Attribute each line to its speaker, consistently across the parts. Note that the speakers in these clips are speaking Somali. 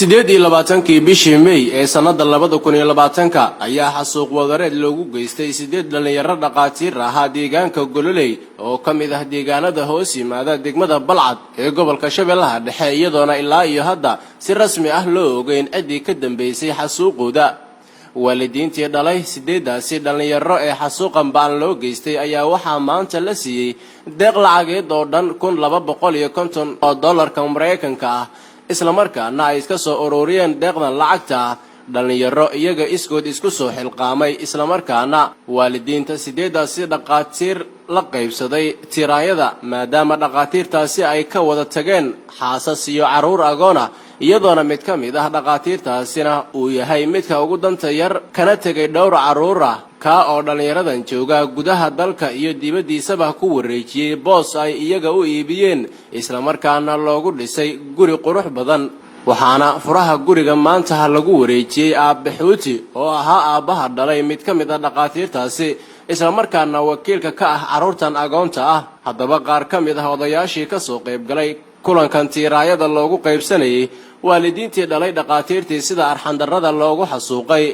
Speaker 1: 28 bishii May ee sanada 2020 ayaa xasuuq wadareed loogu geystay 8 dhalinyaro dhaqaatiir ah deegaanka Gololey oo kamid ah deegaanada hoos yimaada degmada Balcad ee gobolka Shabeellaha Dhexe iyadoona ilaa iyo hadda si rasmi ah loo ogeyn cidii ka dambeysay xasuuqooda. waalidiintii dhalay 8daasi dhalinyaro ee xasuuqan baan loo geystay ayaa waxaa maanta la siiyay deeq lacageed oo dhan $250 Mareykanka ah isla markaana ay iska soo ururiyeen deeqdan lacagta dhalinyaro iyaga iskood isku soo xilqaamay isla markaana waalidiinta 8daasi dhaqaatiir la qaybsaday tiraayada maadaama dhaqaatiirtaasi ay ka wada tageen xaasas iyo caruur agoona iyadoona mid ka mid ah dhaqaatiirtaasina uu yahay midka ugu danta yar kana tagay dhowr caruur ah ka oo dhalinyaradan jooga gudaha dalka iyo dibadiisaba ku wareejiyay boos ay iyaga u iibiyeen isla markaana loogu dhisay guri qurux badan waxaana furaha guriga maanta lagu wareejiyay aabaxuuti oo ahaa aabaha dhalay mid ka mid ah dhaqaatiirtaasi isla markaana wakiilka ka ah caruurtan agoonta ah haddaba qaar ka mid ah odayaashii ka soo qayb galay kulankan tiraayada loogu qaybsanayay waalidiintii dhalay dhaqaatiirtii sida arxandarrada loogu xasuuqay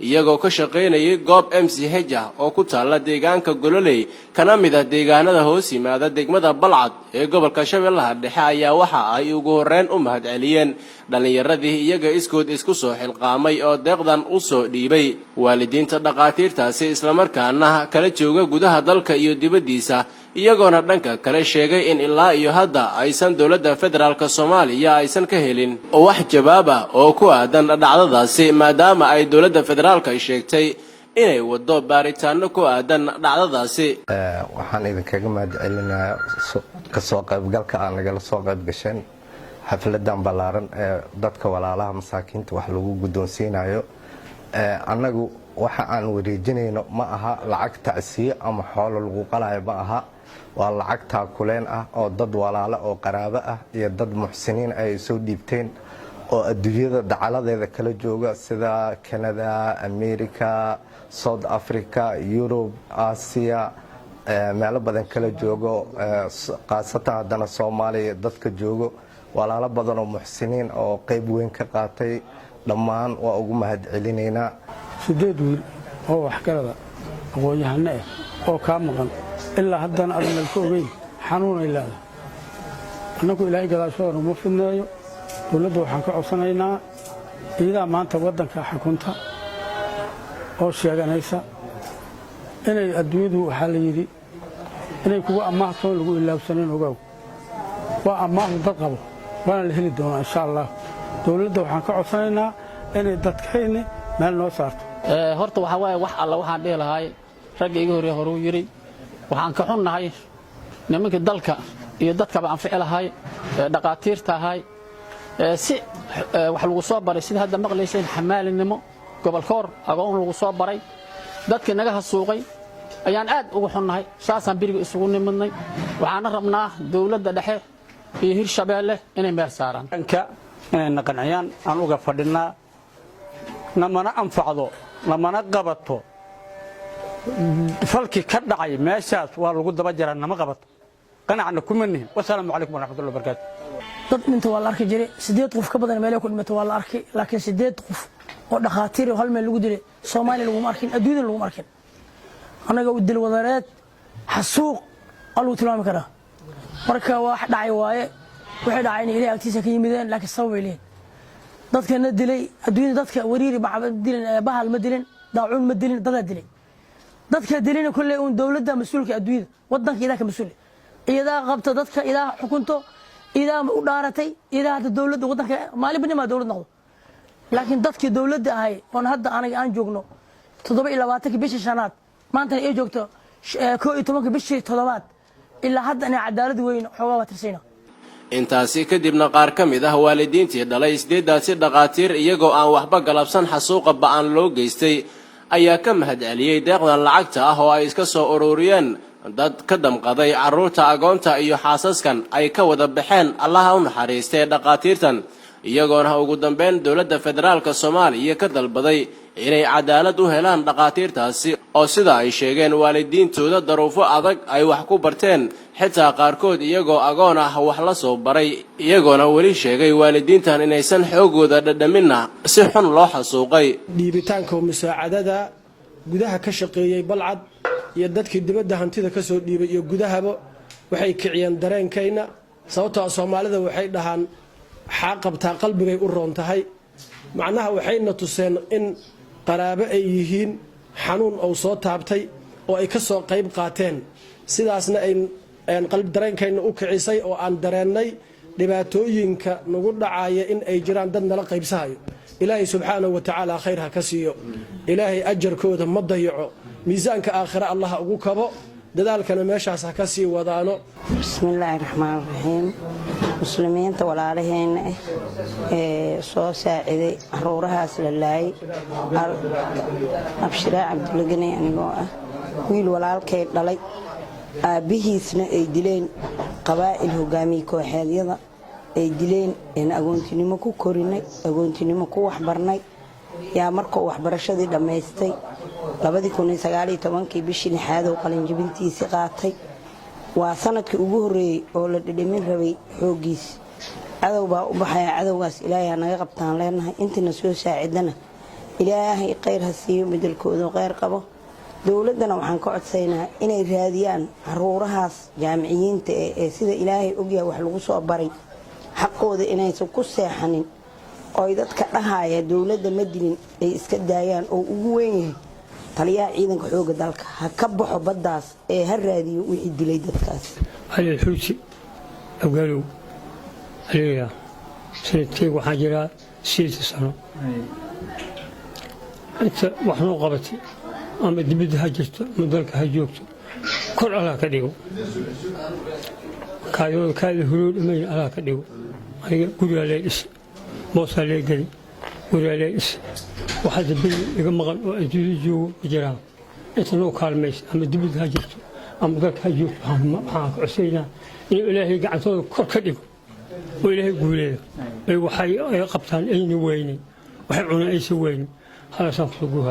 Speaker 1: iyagoo ka shaqeynayay goob MCH oo ku taala deegaanka Gololey kana mid ah deegaanada hoos yimaada degmada Balcad ee gobolka Shabeellaha Dhexe ayaa waxa ay ugu horreyn u mahadceliyeen dhalinyaradii iyaga iskood isku soo xilqaamay oo deeqdan u soo dhiibay waalidiinta dhaqaatiirtaasi isla markaana kala jooga gudaha dalka iyo dibadiisa iyagoona dhanka kale sheegay in ilaa iyo hadda aysan dawladda federaalka Soomaaliya aysan ka helin wax jawaab ah oo ku aadan dhacdadaasi maadaama ay dawladda federaalka ay sheegtay inay wado baaritaano ku aadan dhacdadaasi.
Speaker 2: waxaan idinkaga mahadcelinayaa ka soo qaybgalka aan nagala soo qayb gasheen xafladan ballaaran ee dadka walaalaha masaakiinta wax lagu guddoonsiinayo. annagu waxa aan wareejinayno ma aha lacag tacsiye ama xoolo lagu qalayo ma aha waa lacag taakuleen ah oo dad walaalo oo qaraabo ah iyo dad muxsiniin ay soo dhiibteen oo adduunyada dacaladeeda kala jooga sida Canada, America, South Africa, Europe, Asia meelo badan kala joogo qaasatan haddana Soomaaliya dadka joogo walaalo badan oo muxsiniin oo qayb weyn ka qaatay dhammaan waa ugu mahadcelinaynaa.
Speaker 3: 8 wiil oo wax kalada aqoon-yahano ah oo ka maqan ilaa haddana adna ka ogeyn xanuun ay leedahay annagu ilaahay gadaashooda uma fidneeyo dawladda waxaan ka codsanaynaa iyada maanta waddanka xukunta oo sheeganaysa inay adduunyadu waxa la yiri inay kuwa amaahtoon lagu ilaabsaneen ogow waa amaah dad qabo waana la heli doonaa insha Allah dawladda waxaan ka codsanaynaa inay dadkayna meel noo saarto.
Speaker 4: horta waxa waaye wax alla waxaan dhihi lahaay ragga iga hore u yiri waxaan ka xunnahay nimanka dalka iyo dadka baan ficlahay dhaqaatiirta ahay si wax lagu soo baray sida hadda maqlayseen xamaalinimo gobolkoor agoon lagu soo baray dadka naga hasuuqay ayaan aad ugu xunnahay saasaan biriga isugu nimadnay waxaan rabnaa dawladda dhexe iyo Hirshabeelle inay meel saaraan inay qanciyaan aan uga fadhinaa namana anfacdo namana qabato falki ka dhacay meeshaas waa lagu daba jaraa nama qabato qanacna kuma nihin. Wassalaamu calaykum waraxmatullaahi wabarakaatuh.
Speaker 5: dad inta waa la arki jiray 8 qof ka badan meel ay ku dhimatay waa la arkay laakiin 8 qof oo dhaqaatiir hal meel lagu dilay Soomaaliya lagu markin adduunyada lagu markin anaga u dil wadareed xasuuq aluu tilmaami karaa marka wax dhacay waaye waxay dhacay in Ilaahay agtiisa ka yimideen laakiin sabab ay leeyihiin dadkana dilay adduunyada dadka wariiri bacbad dilin bahal ma dilin daacuun ma dilin dad dilay dadka dilina kullee uu dawladda mas'uulka adduunyada wadanka idaaka mas'uul iyada qabta dadka ilaa xukunto idaa u dhaaratay idaa dawladda wadanka maalibnimo dawlad noqdo laakiin dadkii dawladda ahay oo hadda anaga aan joogno 27 bishii shanaad maanta ay joogto 11 bishii toddobaad ilaa hadda inay cadaalad weyn xoogaa tirsanaa.
Speaker 1: intaasi kadibna qaar ka mid ah waalidiintii dhalay 8daasi dhaqaatiir iyagoo aan waxba galabsan xasuuqa ba'an loo geystay ayaa ka mahadceliyay deeqdan lacagta ah oo ay iska soo ururiyeen dad ka damqaday caruurta agoonta iyo xaasaskan ay ka wada baxeen allaha u naxariistay dhaqaatiirtan iyagoona ugu dambeyn dowladda federaalka Soomaaliya ka dalbaday inay cadaalad u helaan dhaqaatiirtaasi oo sida ay sheegeen waalidiintooda daruufo adag ay wax ku barteen xitaa qaarkood iyagoo agoon ah wax la soo baray iyagoona weli sheegay waalidiintan inaysan xoogooda dhadhamina si xun loo xasuuqay
Speaker 6: dhiibitaanka musaacadada gudaha ka shaqeeyay balcad iyo dadkii dibadda hantida ka soo dhiibay iyo gudahaba waxay kiciyeen dareenkayna sababtoo Soomaalida waxay dhahaan xaqabta qalbigay u roon tahay macnaha waxayna tuseen in qaraabo ay yihiin xanuun oo soo taabtay oo ay ka soo qayb qaateen sidaasna ay qalb dareenkayna u kicisay oo aan dareennay dhibaatooyinka nagu dhacaya in ay jiraan dad nala qaybsahayo ilaahay subxaanahu wa ta'ala khayr ha ka siiyo ilaahay ajarkooda ma dayaco miisaanka aakhira allah ugu kabo dadaalkana meeshaas ha ka sii wadaano
Speaker 7: bismillaahir rahmaanir rahiim muslimiinta walaalaheena soo saaciday aruurahaas la laayay abshira cabdulagani anigoo ah wiil walaalkay dhalay aabihiisna ay dileen qabaa'il hogaamiye kooxeedyada ay dileen in agoontinimo ku korinay agoontinimo ku waxbarnay yaa markuu waxbarashadii dhameystay 2019 bishii lixaad oo qalin jabintiisa qaatay waa sanadkii ugu horeeyay oo la dhidhimin rabay xoogiis cadow baa u baxay cadowgaas ilaahay naga qabtaan leenahay intina soo saacidana ilaahay khayr ha siiyo midalkooda khayr qabo dawladana waxaan ka codsaynaa inay raadiyaan caruurahaas jaamiciyiinta ee sida ilaahay ogyahay wax lagu soo baray xaqooda inaysan ku seexanin oo dadka dhahaya dawladda ma dilin ay iska daayaan oo ugu weyn yahay taliyaha ciidanka xooga dalka ha ka baxo baddaas ee ha raadiyo wixii dilay dadkaas
Speaker 8: علي الحوتي قالوا عليا سنتين وحاجرا 6 سنة انت وحنا قبتي اما دبد هاجرت مدلك هاجوكت كل على كديو كايو هلول مي على كديو هي قولي علي اس موسى لي قال قولي علي اس واحد بي يقمغن واجيجو جرا انت لو كالميس اما دبد هاجرت أما ذاك هجوك معك عسينا إلهي قاعد كل كذب وإلهي يقول أي وحي قبطان أين ويني وحي عنا أي سويني هذا سنفسقوها